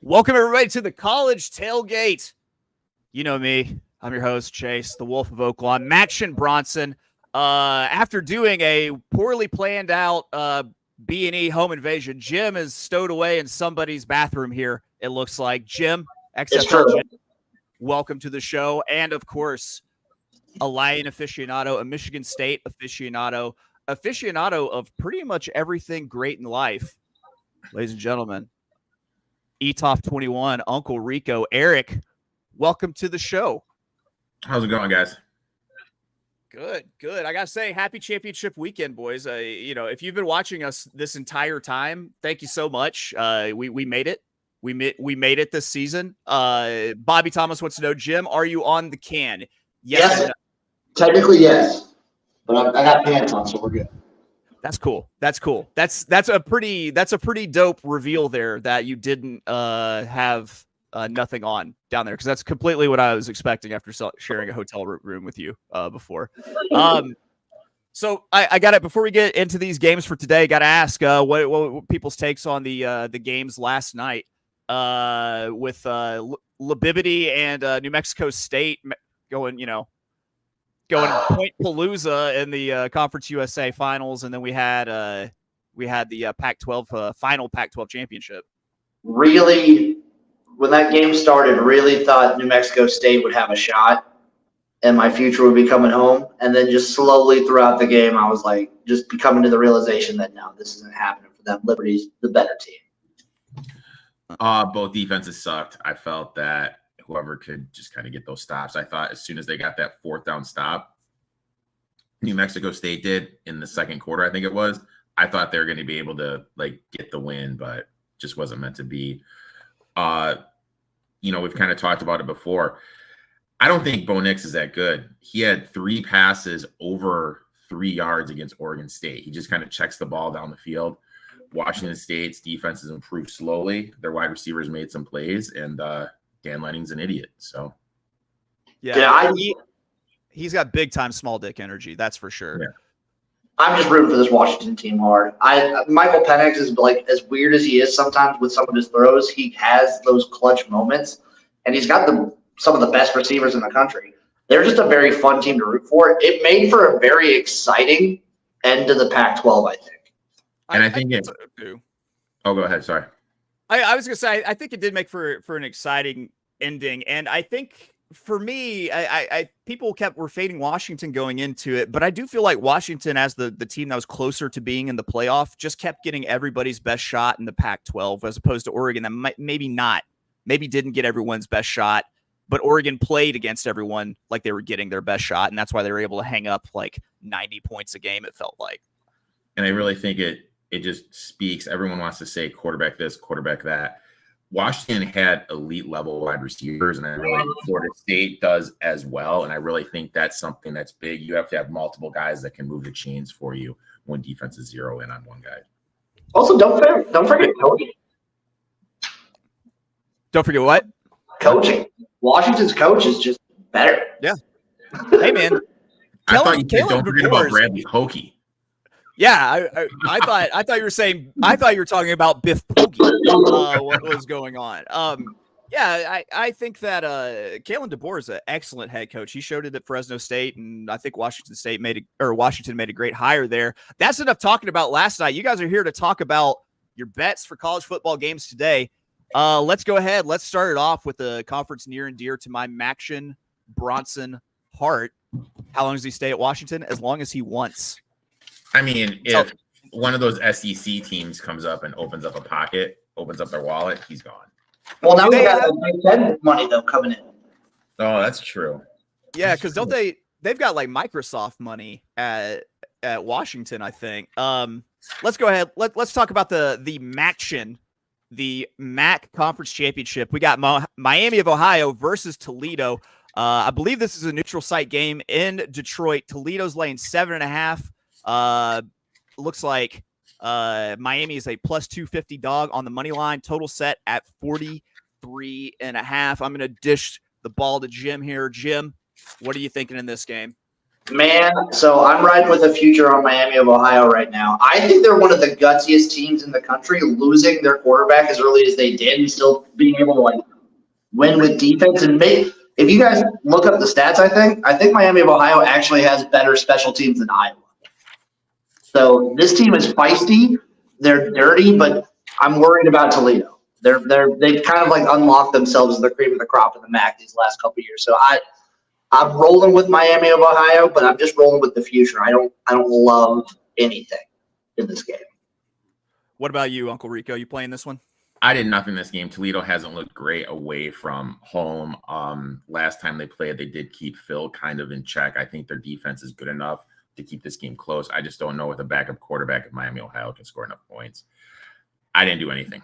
Welcome, everybody, to the College Tailgate. You know me. I'm your host, Chase, the Wolf of Oaklawn. Maction Bronson. After doing a poorly planned out B&E home invasion, Jim is stowed away in somebody's bathroom here, it looks like. Jim, XFL Jim, welcome to the show. And, of course, a Lion aficionado, a Michigan State aficionado of pretty much everything great in life. Ladies and gentlemen, ETOF 21, Uncle Rico. Erik, welcome to the show. How's it going, guys? Good. I gotta say, happy championship weekend, boys. If you've been watching us this entire time, thank you so much. We made it. We made it this season. Bobby Thomas wants to know, Jim, are you on the can? Yes. No? Technically, yes. But I got pants on, so we're good. That's cool. That's a pretty dope reveal there that you didn't have nothing on down there, because that's completely what I was expecting after sharing a hotel room with you before. So I got it. Before we get into these games for today, got to ask what people's takes on the games last night with Libibity and New Mexico State going Point Palooza in the Conference USA finals, and then we had the Pac-12 final Pac-12 championship. Really, when that game started, really thought New Mexico State would have a shot, and my future would be coming home. And then just slowly throughout the game, I was like, just coming to the realization that no, this isn't happening for them. Liberty's the better team. Both defenses sucked. I felt that whoever could just kind of get those stops. I thought as soon as they got that fourth down stop, New Mexico State did in the second quarter, I think it was, I thought they were going to be able to get the win, but just wasn't meant to be. We've kind of talked about it before. I don't think Bo Nix is that good. He had 3 passes over 3 yards against Oregon State. He just kind of checks the ball down the field. Washington State's defense has improved slowly. Their wide receivers made some plays, and Dan Lenning's an idiot. So, he's got big time small dick energy. That's for sure. Yeah. I'm just rooting for this Washington team hard. Michael Penix is as weird as he is sometimes with some of his throws. He has those clutch moments, and he's got some of the best receivers in the country. They're just a very fun team to root for. It made for a very exciting end to the Pac-12, I think. And I think it's Oh, go ahead. Sorry. I was going to say, I think it did make for an exciting ending. And I think for me, people were fading Washington going into it, but I do feel like Washington, as the team that was closer to being in the playoff, just kept getting everybody's best shot in the Pac-12, as opposed to Oregon that maybe didn't get everyone's best shot, but Oregon played against everyone like they were getting their best shot. And that's why they were able to hang up 90 points a game, it felt like. And I really think it just speaks. Everyone wants to say quarterback this, quarterback that. Washington had elite level wide receivers, and I really Florida State does as well. And I really think that's something that's big. You have to have multiple guys that can move the chains for you when defenses zero in on one guy. Also, don't forget coaching. Don't forget what? Coaching. Washington's coach is just better. Yeah. Hey, man. I thought you said don't forget about Bradley Hoke. Yeah, I thought you were saying. I thought you were talking about Biff Poggi. What was going on? I think that Kalen DeBoer is an excellent head coach. He showed it at Fresno State, and I think Washington made a great hire there. That's enough talking about last night. You guys are here to talk about your bets for college football games today. Let's go ahead. Let's start it off with the conference near and dear to my Maction Bronson heart. How long does he stay at Washington? As long as he wants. I mean, if one of those SEC teams comes up and opens up a pocket, opens up their wallet, he's gone. Well, now we got Big Ten money though coming in. Oh, that's true. Yeah, because they've got Microsoft money at Washington, I think. Let's go ahead. Let's talk about the Maction, the MAC Conference Championship. We got Miami of Ohio versus Toledo. I believe this is a neutral site game in Detroit. Toledo's laying 7.5. Looks like Miami is a plus 250 dog on the money line. Total set at 43.5. I'm going to dish the ball to Jim here. Jim, what are you thinking in this game? Man, so I'm riding with a future on Miami of Ohio right now. I think they're one of the gutsiest teams in the country, losing their quarterback as early as they did and still being able to like win with defense. And if you guys look up the stats, I think Miami of Ohio actually has better special teams than Iowa. So this team is feisty. They're dirty, but I'm worried about Toledo. They've kind of like unlocked themselves as the cream of the crop in the MAC these last couple of years. So I'm rolling with Miami of Ohio, but I'm just rolling with the future. I don't love anything in this game. What about you, Uncle Rico? You playing this one? I did nothing this game. Toledo hasn't looked great away from home. Last time they played, they did keep Phil kind of in check. I think their defense is good enough to keep this game close. I just don't know if a backup quarterback at Miami, Ohio can score enough points. I didn't do anything.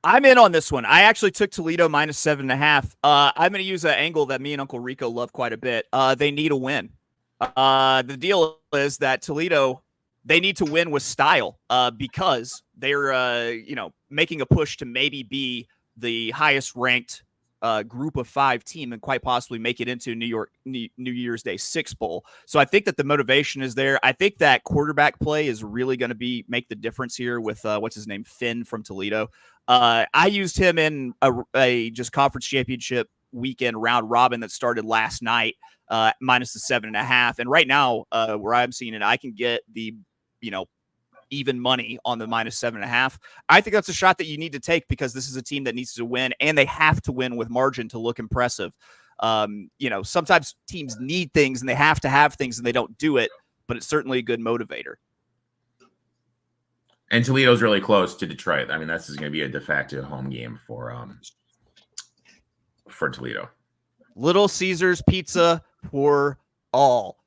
I'm in on this one. I actually took Toledo minus 7.5. I'm going to use an angle that me and Uncle Rico love quite a bit. They need a win. The deal is that Toledo, they need to win with style because they're, making a push to maybe be the highest ranked group of 5 team and quite possibly make it into New Year's Day 6 Bowl. So I think that the motivation is there. I think that quarterback play is really going to make the difference here with what's his name, Finn from Toledo. I used him in a just conference championship weekend round robin that started last night, minus the 7.5. And right now, where I'm seeing it, I can get the, even money on the minus 7.5. I think that's a shot that you need to take because this is a team that needs to win and they have to win with margin to look impressive. Sometimes teams need things and they have to have things and they don't do it, but it's certainly a good motivator. And Toledo's really close to Detroit. I mean, this is going to be a de facto home game for Toledo. Little Caesars pizza for all.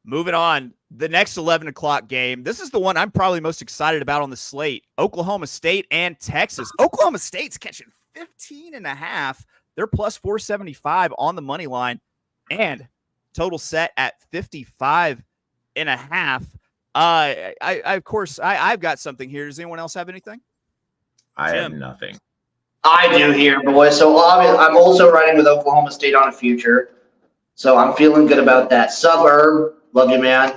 Moving on, the next 11 o'clock game. This is the one I'm probably most excited about on the slate. Oklahoma State and Texas. Oklahoma State's catching 15.5. They're plus 475 on the money line and total set at 55.5. Of course, I've got something here. Does anyone else have anything? I have nothing. I do here, boys. So I'm also riding with Oklahoma State on a future. So I'm feeling good about that. Suburb, love you, man.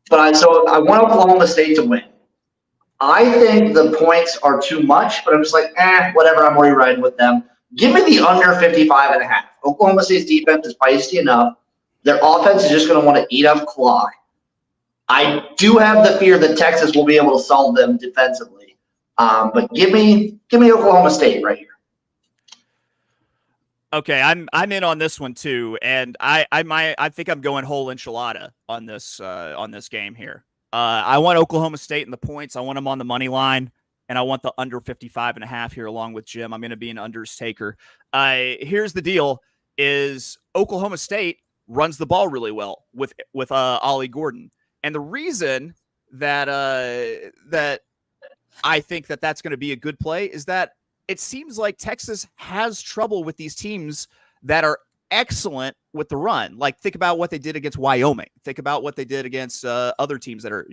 But I want Oklahoma State to win. I think the points are too much, but I'm just like, whatever. I'm already riding with them. Give me the under 55.5. Oklahoma State's defense is feisty enough. Their offense is just going to want to eat up clock. I do have the fear that Texas will be able to solve them defensively. But give me Oklahoma State right here. Okay, I'm in on this one too, and I think I'm going whole enchilada on this game here. I want Oklahoma State in the points. I want them on the money line, and I want the under 55.5 here along with Jim. I'm going to be an unders taker. Here's the deal: is Oklahoma State runs the ball really well with Ollie Gordon, and the reason that that I think that's going to be a good play is that it seems like Texas has trouble with these teams that are excellent with the run. Like, think about what they did against Wyoming. Think about what they did against other teams that are,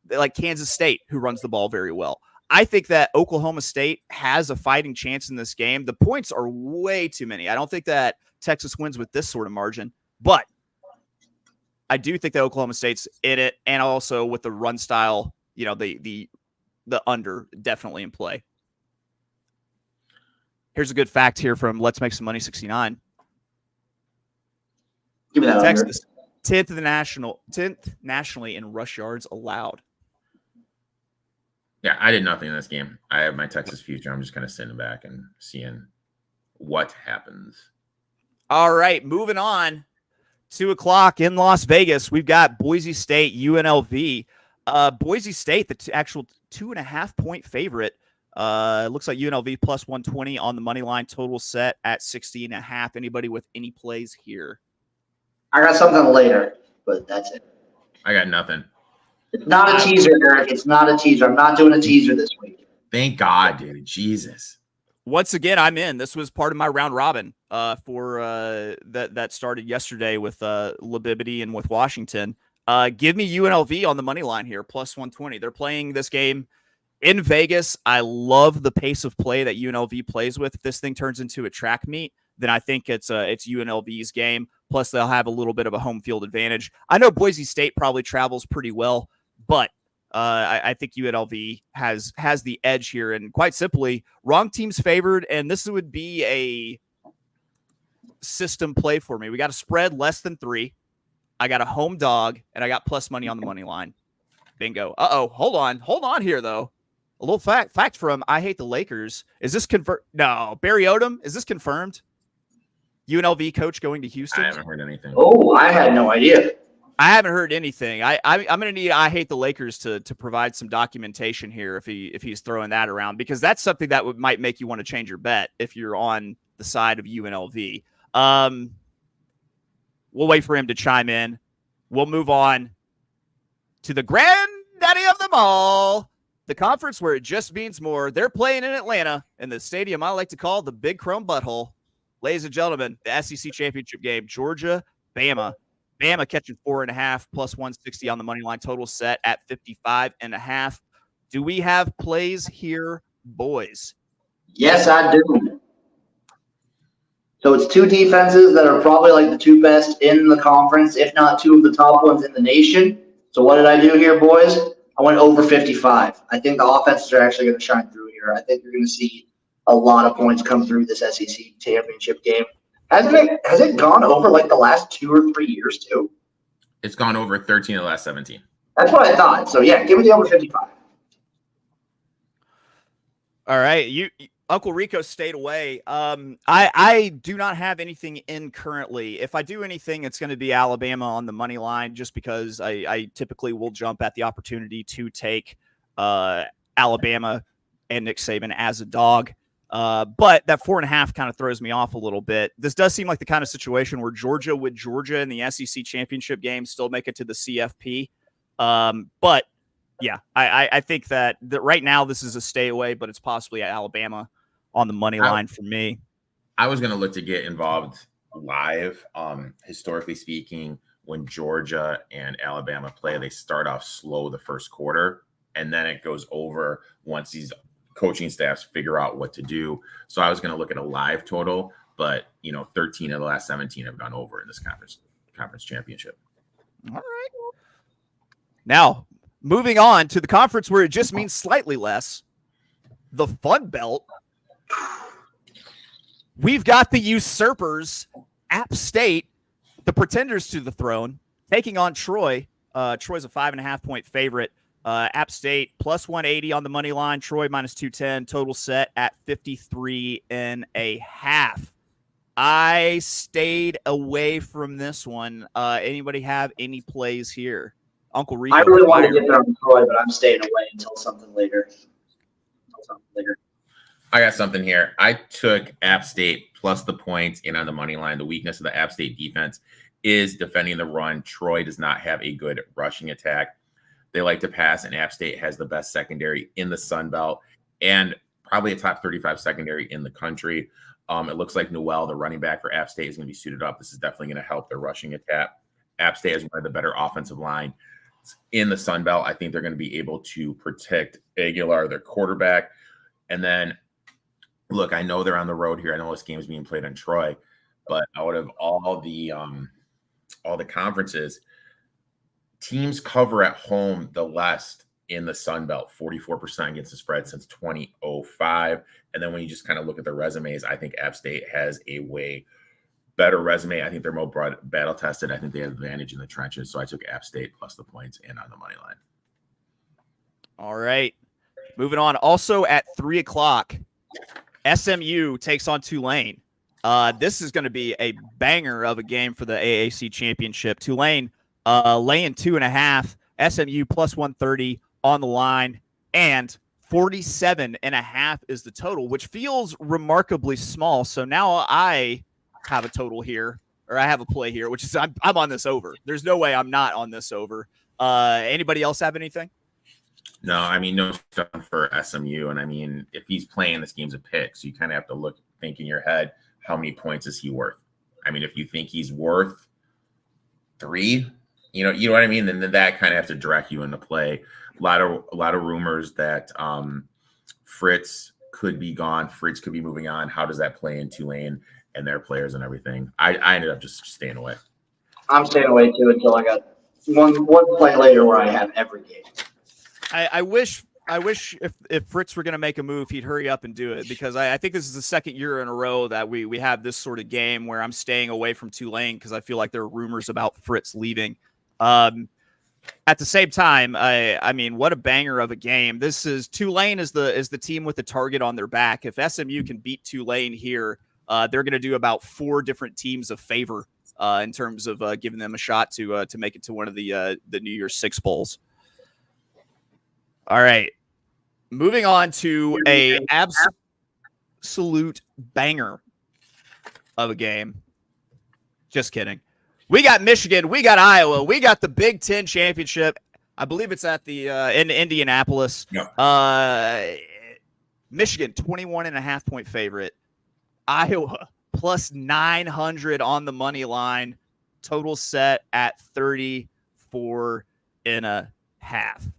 like Kansas State, who runs the ball very well. I think that Oklahoma State has a fighting chance in this game. The points are way too many. I don't think that Texas wins with this sort of margin, but I do think that Oklahoma State's in it, and also with the run style, the under definitely in play. Here's a good fact here from Let's Make Some Money 69. Give me that Texas, 10th nationally in rush yards allowed. Yeah, I did nothing in this game. I have my Texas future. I'm just kind of sitting back and seeing what happens. All right, moving on. 2 o'clock in Las Vegas. We've got Boise State, UNLV. Boise State, the actual 2.5-point favorite. It looks like UNLV plus 120 on the money line, total set at 60.5. Anybody with any plays here? I got something later, but that's it. I got nothing. It's not a teaser, Erik. It's not a teaser. I'm not doing a teaser this week. Thank God, dude. Jesus. Once again, I'm in. This was part of my round robin for that started yesterday with Libibity and with Washington. Give me UNLV on the money line here, plus 120. They're playing this game in Vegas. I love the pace of play that UNLV plays with. If this thing turns into a track meet, then I think it's UNLV's game. Plus, they'll have a little bit of a home field advantage. I know Boise State probably travels pretty well, but I think UNLV has the edge here. And quite simply, wrong team's favored, and this would be a system play for me. We got a spread less than 3. I got a home dog, and I got plus money on the money line. Bingo. Hold on here, though. A little fact from I Hate the Lakers. Is this confirmed? No. Barry Odom, is this confirmed? UNLV coach going to Houston? I haven't heard anything. Oh, I had no idea. I haven't heard anything. I'm going to need I Hate the Lakers to provide some documentation here if he's throwing that around, because that's something that might make you want to change your bet if you're on the side of UNLV. We'll wait for him to chime in. We'll move on to the granddaddy of them all, the conference where it just means more. They're playing in Atlanta in the stadium I like to call the Big Chrome Butthole. Ladies and gentlemen, the SEC championship game, Georgia, Bama. Bama catching 4.5 plus 160 on the money line. Total set at 55.5. Do we have plays here, boys? Yes, I do. So it's two defenses that are probably like the two best in the conference, if not two of the top ones in the nation. So what did I do here, boys? I went over 55. I think the offenses are actually going to shine through here. I think you're going to see a lot of points come through this SEC championship game. Has it gone over like the last 2 or 3 years too? It's gone over 13 of the last 17. That's what I thought. So yeah, give me the over 55. All right, Uncle Rico stayed away. I do not have anything in currently. If I do anything, it's going to be Alabama on the money line, just because I typically will jump at the opportunity to take Alabama and Nick Saban as a dog. But that 4.5 kind of throws me off a little bit. This does seem like the kind of situation where Georgia in the SEC championship game still make it to the CFP. But yeah, I think that right now this is a stay away, but it's possibly at Alabama on the money line for me. I was going to look to get involved live. Historically speaking, when Georgia and Alabama play, they start off slow the first quarter, and then it goes over once these coaching staffs figure out what to do. So I was going to look at a live total, but 13 of the last 17 have gone over in this conference championship. All right. Now, moving on to the conference where it just means slightly less, the Fun Belt. We've got the usurpers, App State, the pretenders to the throne, taking on Troy. Troy's a 5.5-point favorite. App State plus 180 on the money line. Troy minus 210. Total set at 53.5. I stayed away from this one. Anybody have any plays here? Uncle Rico. I really wanted to get there on Troy, but I'm staying away until something later. I got something here. I took App State plus the points in on the money line. The weakness of the App State defense is defending the run. Troy does not have a good rushing attack. They like to pass, and App State has the best secondary in the Sun Belt and probably a top 35 secondary in the country. It looks like Noel, the running back for App State, is going to be suited up. This is definitely going to help their rushing attack. App State has one of the better offensive line in the Sun Belt. I think they're going to be able to protect Aguilar, their quarterback. And then, look, I know they're on the road here. I know this game is being played in Troy, but out of all the conferences, teams cover at home the less in the Sun Belt, 44% against the spread since 2005. And then when you just kind of look at the resumes, I think App State has a way better resume. I think they're more battle tested. I think they have advantage in the trenches. So I took App State plus the points and on the money line. All right. Moving on. Also at 3:00, SMU takes on Tulane. This is going to be a banger of a game for the AAC championship. Tulane laying 2.5, SMU plus 130 on the line, and 47.5 is the total, which feels remarkably small. So now I have a total here, or I have a play here, which is I'm on this over. There's no way I'm not on this over. Anybody else have anything? No, I mean, no stuff for SMU. And I mean, if he's playing, this game's a pick. So you kind of have to think in your head, how many points is he worth? I mean, if you think he's worth 3, you know what I mean? Then that kind of has to direct you into play. A lot of rumors that Fritz could be gone. Fritz could be moving on. How does that play in Tulane? and their players and everything. I ended up just staying away. I'm staying away too until I got one play later where I have every game. I wish if Fritz were going to make a move, he'd hurry up and do it, because I think this is the second year in a row that we have this sort of game where I'm staying away from Tulane because I feel like there are rumors about Fritz leaving. At the same time, I mean, what a banger of a game. This is Tulane is the team with the target on their back. If SMU can beat Tulane here, they're going to do about 4 different teams a favor in terms of giving them a shot to make it to one of the New Year's Six bowls. All right, moving on to a absolute banger of a game. Just kidding. We got Michigan. We got Iowa. We got the Big Ten championship. I believe it's at the in Indianapolis. Yep. Michigan, 21.5-point favorite. Iowa, plus 900 on the money line. Total set at 34.5.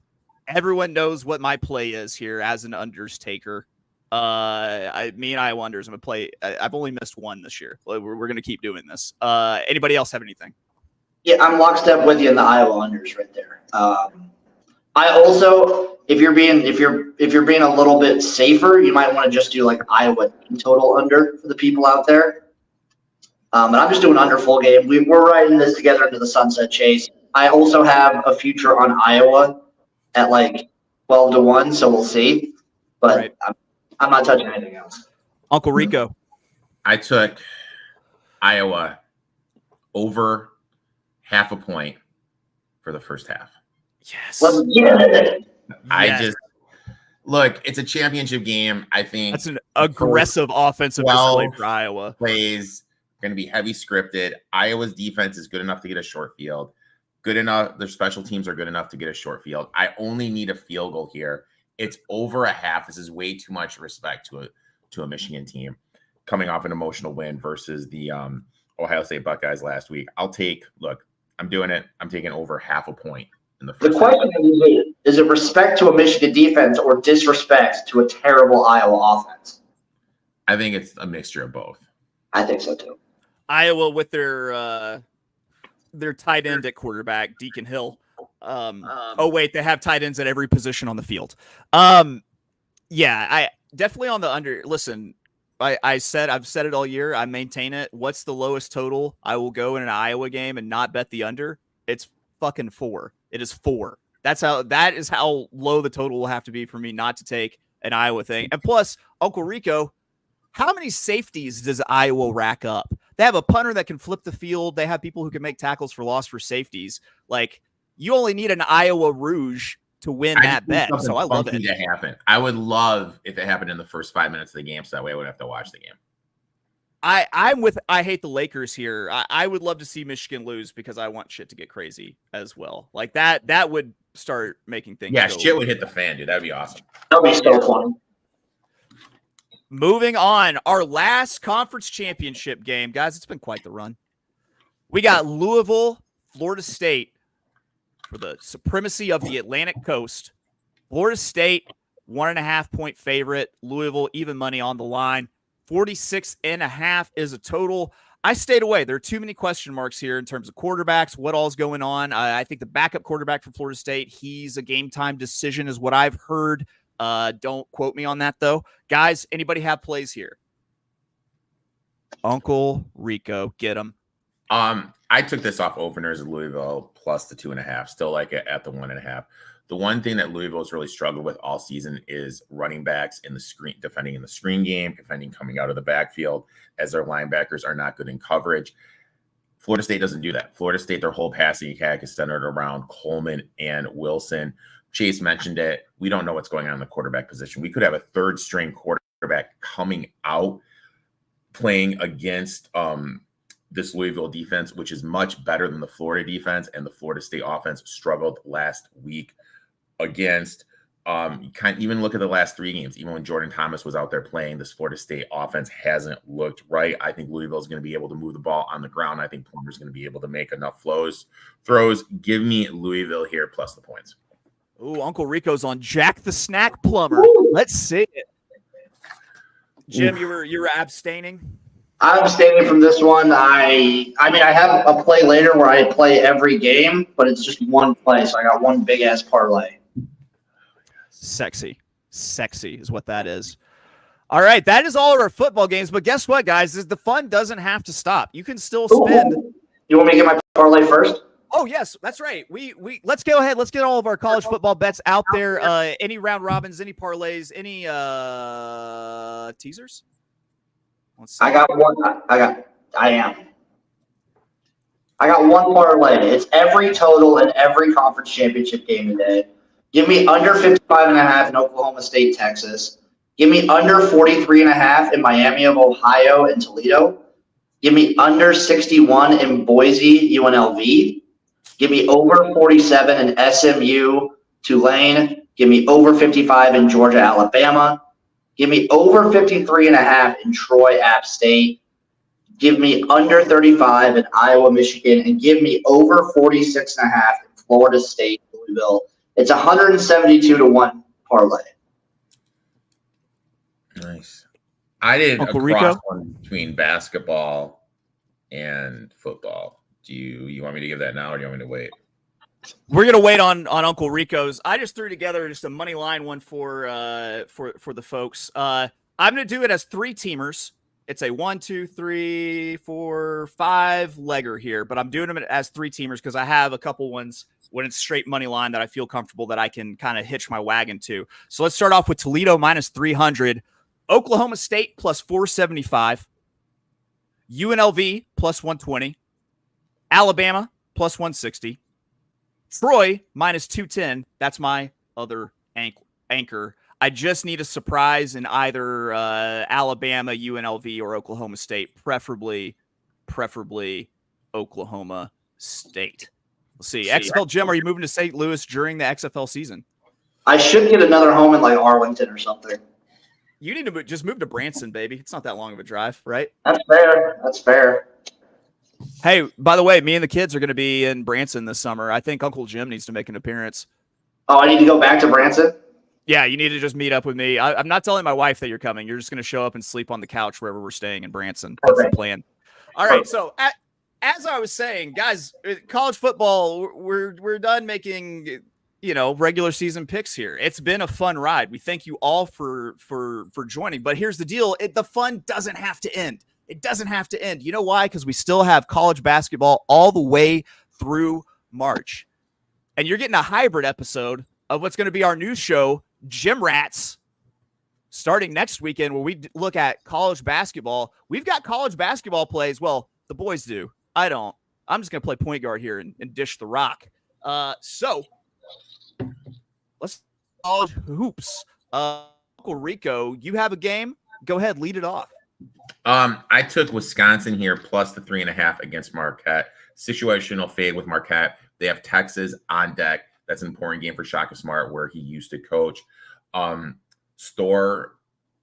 Everyone knows what my play is here as an unders taker. Me and Iowa unders. I'm gonna play. I've only missed one this year. We're gonna keep doing this. Anybody else have anything? Yeah, I'm lockstep with you in the Iowa unders right there. I also, if you're being a little bit safer, you might want to just do like Iowa total under for the people out there. But I'm just doing under full game. We're riding this together into the sunset chase. I also have a future on Iowa at like 12-1, so we'll see. But right. I'm not touching anything else. Uncle Rico. I took Iowa over 0.5 point for the first half. Yes. Let's get it. Just look, it's a championship game. I think that's an aggressive offensive display for Iowa. Plays going to be heavy scripted. Iowa's defense is good enough to get a short field. Good enough. Their special teams are good enough to get a short field. I only need a field goal here. It's over 0.5. This is way too much respect to a Michigan team coming off an emotional win versus the Ohio State Buckeyes last week. I'm doing it. I'm taking over 0.5 point in the first. The question is it respect to a Michigan defense or disrespect to a terrible Iowa offense? I think it's a mixture of both. I think so too. Iowa with their tight end at quarterback, Deacon Hill. Wait, they have tight ends at every position on the field. Yeah, I definitely on the under. Listen, I've said it all year. I maintain it. What's the lowest total I will go in an Iowa game and not bet the under? It's fucking 4. It is 4. That is how low the total will have to be for me not to take an Iowa thing. And plus, Uncle Rico, how many safeties does Iowa rack up? They have a punter that can flip the field. They have people who can make tackles for loss for safeties. Like, you only need an Iowa Rouge to win that bet. So I love it. To happen. I would love if it happened in the first 5 minutes of the game, so that way I wouldn't have to watch the game. I hate the Lakers here. I would love to see Michigan lose because I want shit to get crazy as well. Like that would start making things. Yeah, shit would hit the fan, dude. That'd be awesome. That'd be so fun. Moving on, our last conference championship game, guys. It's been quite the run. We got Louisville, Florida State for the supremacy of the Atlantic Coast. Florida State, 1.5 point favorite. Louisville, even money on the line. 46.5 is a total. I stayed away. There are too many question marks here in terms of quarterbacks, what all's going on. I think the backup quarterback for Florida State, he's a game time decision is what I've heard. Don't quote me on that, though. Guys, anybody have plays here? Uncle Rico, get him. I took this off openers at Louisville plus the 2.5. Still like it at the 1.5. The one thing that Louisville has really struggled with all season is running backs in the screen, defending in the screen game, defending coming out of the backfield, as their linebackers are not good in coverage. Florida State doesn't do that. Florida State, their whole passing attack is centered around Coleman and Wilson. Chase mentioned it. We don't know what's going on in the quarterback position. We could have a third string quarterback coming out playing against this Louisville defense, which is much better than the Florida defense, and the Florida State offense struggled last week against. You can't even look at the last 3 games. Even when Jordan Thomas was out there playing, this Florida State offense hasn't looked right. I think Louisville is going to be able to move the ball on the ground. I think Plummer's going to be able to make enough throws. Give me Louisville here plus the points. Ooh, Uncle Rico's on Jack the Snack Plumber. Let's see it. Jim, you were abstaining. I'm abstaining from this one. I mean, I have a play later where I play every game, but it's just one play, so I got one big ass parlay. Sexy is what that is. All right, that is all of our football games. But guess what, guys? The fun doesn't have to stop. You can still spend. You want me to get my parlay first? Oh yes, that's right. We let's go ahead. Let's get all of our college football bets out there. Any round robins, any parlays, any teasers? I got one. I got one parlay. It's every total in every conference championship game today. Give me under 55.5 in Oklahoma State, Texas. Give me under 43.5 in Miami of Ohio and Toledo. Give me under 61 in Boise, UNLV. Give me over 47 in SMU, Tulane. Give me over 55 in Georgia, Alabama. Give me over 53.5 in Troy, App State. Give me under 35 in Iowa, Michigan, and give me over 46.5 in Florida State, Louisville. It's 172-1 parlay. Nice. I did Uncle a Rico? cross one between basketball and football. Do you want me to give that now, or do you want me to wait? We're gonna wait on Uncle Rico's. I just threw together just a money line one for the folks. I'm gonna do it as 3 teamers. It's a 1, 2, 3, 4, 5 legger here, but I'm doing them as 3 teamers because I have a couple ones when it's straight money line that I feel comfortable that I can kind of hitch my wagon to. So let's start off with Toledo minus 300, Oklahoma State plus 475, UNLV plus 120, Alabama plus 160, Troy minus 210. That's my other anchor. I just need a surprise in either Alabama, UNLV, or Oklahoma State, preferably Oklahoma State. We'll see. XFL Jim, are you moving to St. Louis during the XFL season? I should get another home in like Arlington or something. You need to just move to Branson, baby. It's not that long of a drive, right? That's fair. Hey, by the way, me and the kids are going to be in Branson this summer. I think Uncle Jim needs to make an appearance. Oh, I need to go back to Branson? Yeah, you need to just meet up with me. I'm not telling my wife that you're coming. You're just going to show up and sleep on the couch wherever we're staying in Branson. That's the plan. All right, so as I was saying, guys, college football, we're done making regular season picks here. It's been a fun ride. We thank you all for joining. But here's the deal: the fun doesn't have to end. It doesn't have to end. You know why? Because we still have college basketball all the way through March, and you're getting a hybrid episode of what's going to be our new show, Gym Rats, starting next weekend, where we look at college basketball. We've got college basketball plays. Well, the boys do. I don't. I'm just going to play point guard here and dish the rock. So let's college hoops. Uncle Rico, you have a game. Go ahead, lead it off. I took Wisconsin here plus the 3.5 against Marquette. Situational fade with Marquette. They have Texas on deck. That's an important game for Shaka Smart, where he used to coach. Store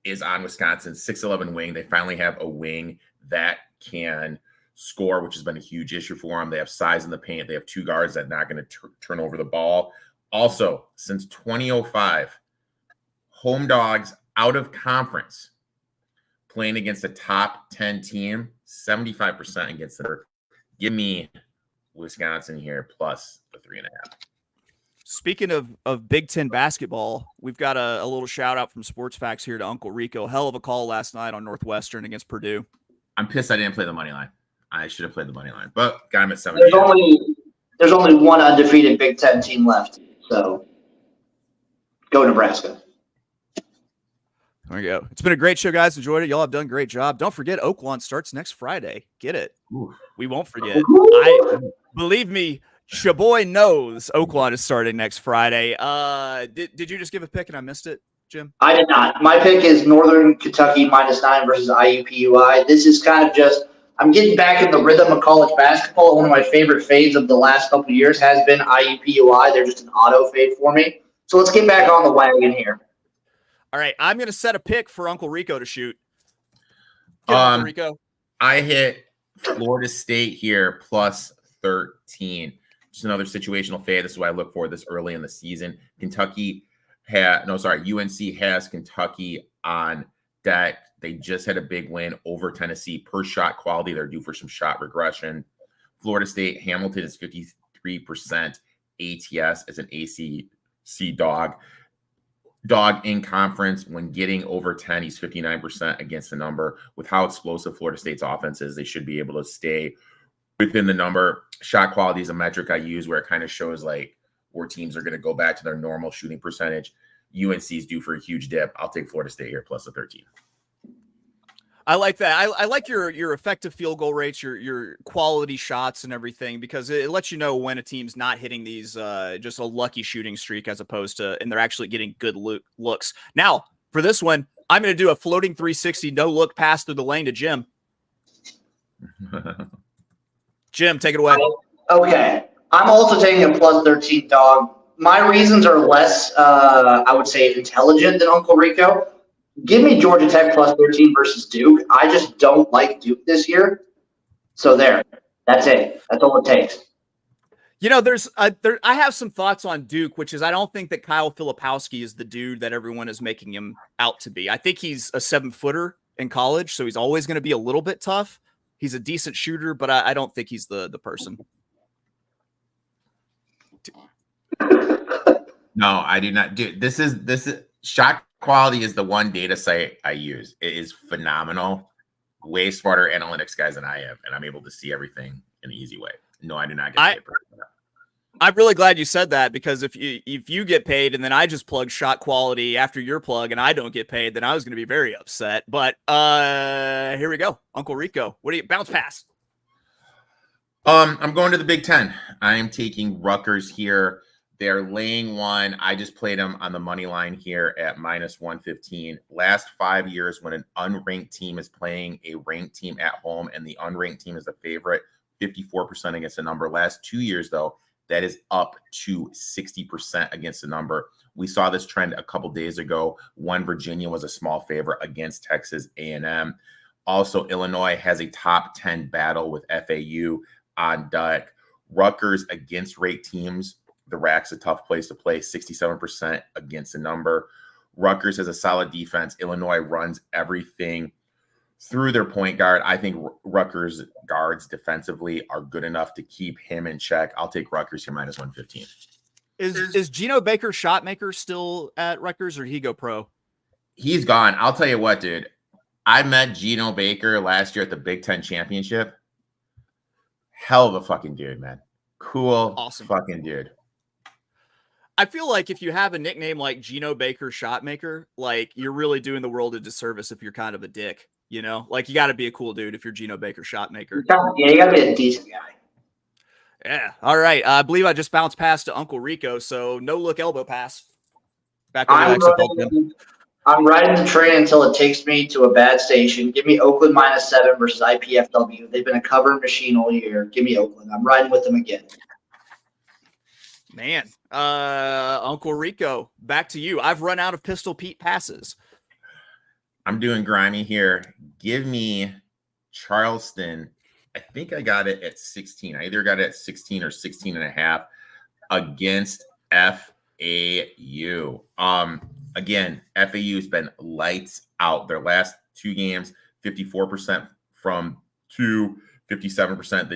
is on Wisconsin, 6'11" wing. They finally have a wing that can score, which has been a huge issue for them. They have size in the paint. They have 2 guards that are not going to turn over the ball. Also, since 2005, home dogs out of conference playing against a top 10 team, 75% against the. Give me Wisconsin here plus the 3.5. Speaking of Big Ten basketball, we've got a little shout out from Sports Facts here to Uncle Rico. Hell of a call last night on Northwestern against Purdue. I'm pissed I didn't play the money line. I should have played the money line, but got him at 7. There's only one undefeated Big Ten team left, so go Nebraska. There you go. It's been a great show, guys. Enjoyed it. Y'all have done a great job. Don't forget, Oaklawn starts next Friday. Get it. Ooh. We won't forget. Believe me, Shaboy knows Oaklawn is starting next Friday. Did you just give a pick and I missed it, Jim? I did not. My pick is Northern Kentucky -9 versus IUPUI. This is kind of just I'm getting back in the rhythm of college basketball. One of my favorite fades of the last couple of years has been IUPUI. They're just an auto fade for me. So let's get back on the wagon here. All right, I'm going to set a pick for Uncle Rico to shoot. Uncle Rico. I hit Florida State here plus 13. Just another situational fade. This is what I look for this early in the season. UNC has Kentucky on that they just had a big win over Tennessee. Per shot quality, they're due for some shot regression. Florida State, Hamilton is 53% ATS as an ACC dog. Dog in conference when getting over 10, he's 59% against the number. With how explosive Florida State's offense is, they should be able to stay within the number. Shot quality is a metric I use where it kind of shows like where teams are going to go back to their normal shooting percentage. UNC's due for a huge dip. I'll take Florida State here plus a 13. I like that. I like your effective field goal rates, your quality shots and everything, because it lets you know when a team's not hitting these just a lucky shooting streak as opposed to, and they're actually getting good looks. Now, for this one, I'm going to do a floating 360 no-look pass through the lane to Jim. Jim, take it away. Okay. I'm also taking a plus 13 dog. My reasons are less, I would say, intelligent than Uncle Rico. Give me Georgia Tech plus 13 versus Duke. I just don't like Duke this year. So there. That's it. That's all it takes. You know, I have some thoughts on Duke, which is I don't think that Kyle Filipowski is the dude that everyone is making him out to be. I think he's a 7-footer in college, so he's always going to be a little bit tough. He's a decent shooter, but I don't think he's the person. No, I do not. Dude, this is shot quality is the one data site I use. It is phenomenal. Way smarter analytics guys than I am, and I'm able to see everything in an easy way. No, I do not get paid for that. I'm really glad you said that, because if you get paid and then I just plug shot quality after your plug and I don't get paid, then I was going to be very upset. But here we go. Uncle Rico, what do you bounce pass? I'm going to the Big Ten. I am taking Rutgers here. They're laying one. I just played them on the money line here at minus 115. Last 5 years, when an unranked team is playing a ranked team at home and the unranked team is the favorite, 54% against the number. Last 2 years, though, that is up to 60% against the number. We saw this trend a couple days ago when Virginia was a small favorite against Texas A&M. Also, Illinois has a top 10 battle with FAU on deck. Rutgers against ranked teams. The rack's a tough place to play, 67% against the number. Rutgers has a solid defense. Illinois runs everything through their point guard. I think Rutgers guards defensively are good enough to keep him in check. I'll take Rutgers here minus 115. Is Geno Baker shot maker still at Rutgers, or did he go pro? He's gone. I'll tell you what, dude. I met Geno Baker last year at the Big Ten Championship. Hell of a fucking dude, man. Cool, awesome fucking dude. I feel like if you have a nickname like Geno Baker shot maker, like you're really doing the world a disservice if you're kind of a dick, you know? Like you got to be a cool dude if you're Geno Baker shot maker. Yeah, you got to be a decent guy. Yeah. All right. I believe I just bounced past to Uncle Rico, so no look elbow pass. Back over to XFL Jim. I'm riding the train until it takes me to a bad station. Give me Oakland minus 7 versus IPFW. They've been a covering machine all year. Give me Oakland. I'm riding with them again. Man, Uncle Rico, back to you. I've run out of Pistol Pete passes. I'm doing grimy here. Give me Charleston. I think I got it at 16. I either got it at 16 or 16 and a half against FAU. Again, FAU's been lights out. Their last 2 games, 54% from 2, 57%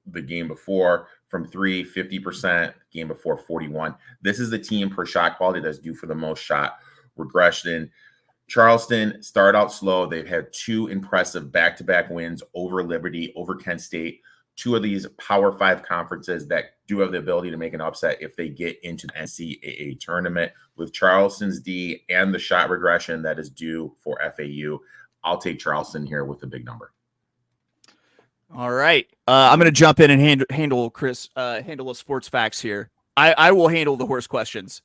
the game before. From 3, 50%, game before 41. This is the team per shot quality that's due for the most shot regression. Charleston started out slow. They've had 2 impressive back-to-back wins over Liberty, over Kent State. 2 of these Power 5 conferences that do have the ability to make an upset if they get into the NCAA tournament. With Charleston's D and the shot regression that is due for FAU, I'll take Charleston here with the big number. All right. I'm going to jump in and handle the sports facts here. I will handle the horse questions.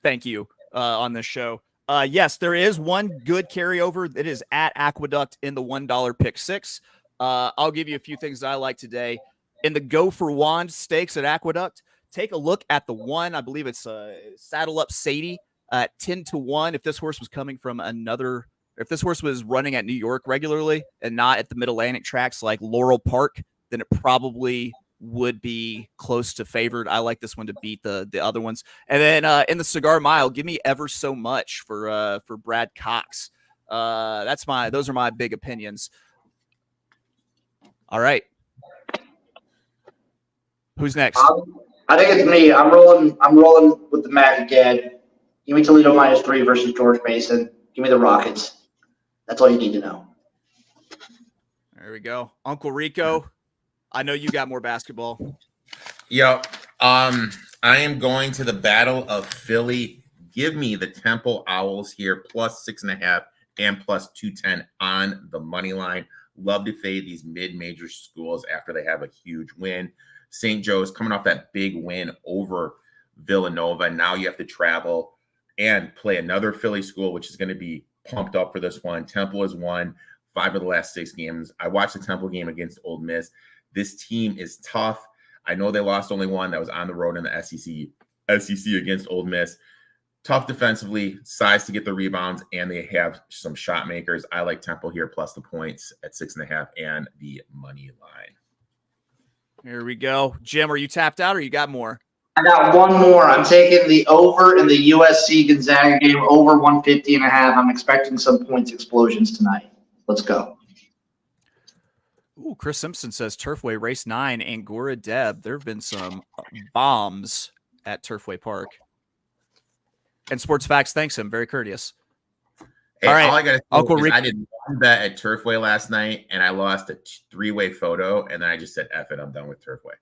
Thank you on this show. Yes, there is one good carryover. It is at Aqueduct in the $1 pick 6. I'll give you a few things that I like today. In the Go for Wand stakes at Aqueduct, take a look at the one. I believe it's Saddle Up Sadie at 10-1. If this horse was coming from if this horse was running at New York regularly and not at the Mid-Atlantic tracks like Laurel Park, then it probably would be close to favored. I like this one to beat the other ones. And then in the Cigar Mile, give me Ever So Much for Brad Cox. Those are my big opinions. All right. Who's next? I think it's me. I'm rolling with the Mac again. Give me Toledo -3 versus George Mason. Give me the Rockets. That's all you need to know. There we go. Uncle Rico, I know you got more basketball. Yep. I am going to the Battle of Philly. Give me the Temple Owls here, +6.5 and +210 on the money line. Love to fade these mid-major schools after they have a huge win. St. Joe's coming off that big win over Villanova. Now you have to travel and play another Philly school, which is going to be pumped up for this one. Temple has won 5 of the last 6 games. I watched the Temple game against Ole Miss. This team is tough. I know they lost only one that was on the road in the SEC against Ole Miss. Tough defensively, size to get the rebounds, and they have some shot makers. I like Temple here plus the points at 6.5 and the money line. Here we go. Jim, are you tapped out or you got more? I got one more. I'm taking the over in the USC Gonzaga game, over 150.5. I'm expecting some points explosions tonight. Let's go. Ooh, Chris Simpson says Turfway Race 9, Angora Deb. There have been some bombs at Turfway Park. And Sports Facts thanks him. Very courteous. Hey, all right, all I got to say Uncle is Rick. I did one bet at Turfway last night, and I lost a 3-way photo, and then I just said, F it, I'm done with Turfway.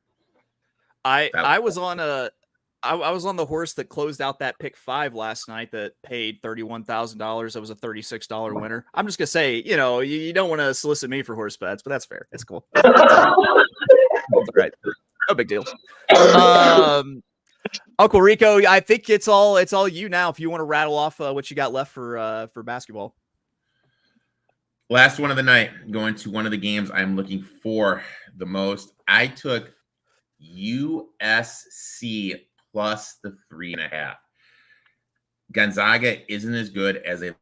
I was on the horse that closed out that pick 5 last night that paid $31,000. That was a $36 winner. I'm just gonna say, you don't want to solicit me for horse bets, but that's fair. It's cool. That's all right. No big deal. Uncle Rico, I think it's all you now. If you want to rattle off what you got left for basketball. Last one of the night, going to one of the games I'm looking for the most. I took USC plus the 3.5. Gonzaga isn't as good as they've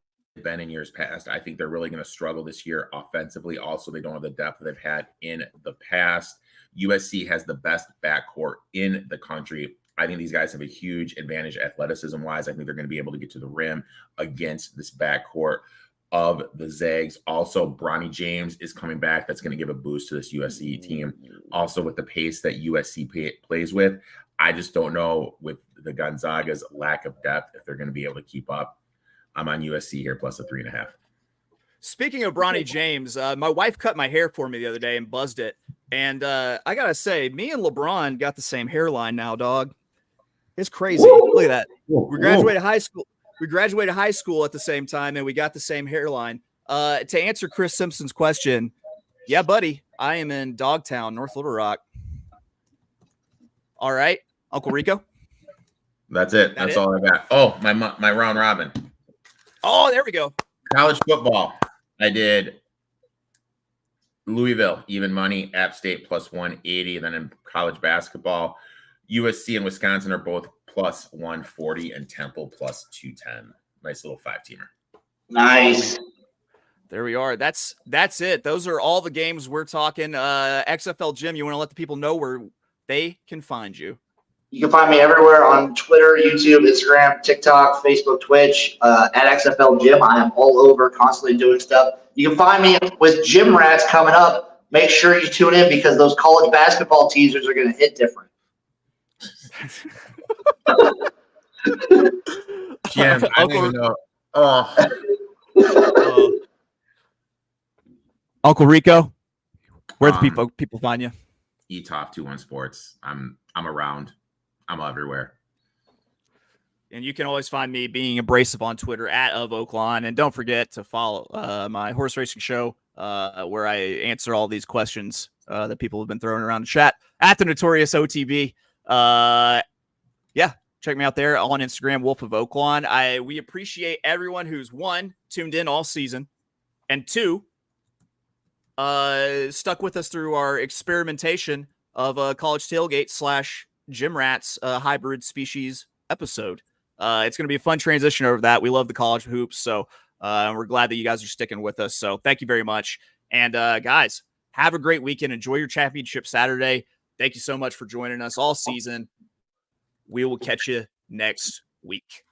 been in years past. I think they're really going to struggle this year offensively. Also, they don't have the depth they've had in the past. USC has the best backcourt in the country. I think these guys have a huge advantage athleticism-wise. I think they're going to be able to get to the rim against this backcourt of the Zags. Also, Bronny James is coming back. That's going to give a boost to this USC team. Also, with the pace that USC plays with, I just don't know with the Gonzaga's lack of depth if they're going to be able to keep up. I'm on USC here plus the 3.5. Speaking of Bronny James, my wife cut my hair for me the other day and buzzed it. And I got to say, me and LeBron got the same hairline now, dog. It's crazy. Woo! Look at that. We graduated high school. We graduated high school at the same time, and we got the same hairline. To answer Chris Simpson's question, yeah, buddy, I am in Dogtown, North Little Rock. All right, Uncle Rico. That's it. That's all I got. Oh, my round robin. Oh, there we go. College football. I did Louisville, even money, App State plus 180. And then in college basketball, USC and Wisconsin are both plus 140 and Temple plus 210. Nice little 5-teamer. Nice. There we are. That's it. Those are all the games we're talking. XFL Jim, you want to let the people know where they can find you? You can find me everywhere on Twitter, YouTube, Instagram, TikTok, Facebook, Twitch, at XFL Jim. I am all over, constantly doing stuff. You can find me with Gym Rats coming up. Make sure you tune in because those college basketball teasers are going to hit different. Jim, I don't even know. Oh. Uncle Rico, where the people find you? eTop21 Sports. I'm around. I'm everywhere. And you can always find me being abrasive on Twitter at @OakLawn. And don't forget to follow my horse racing show where I answer all these questions that people have been throwing around the chat at the Notorious OTB. Yeah, check me out there on Instagram, Wolf of Oaklawn. We appreciate everyone who's 1, tuned in all season, and 2, stuck with us through our experimentation of a college tailgate / Gym Rats hybrid species episode. It's going to be a fun transition over that. We love the college hoops, so we're glad that you guys are sticking with us. So thank you very much. And guys, have a great weekend. Enjoy your championship Saturday. Thank you so much for joining us all season. We will catch you next week.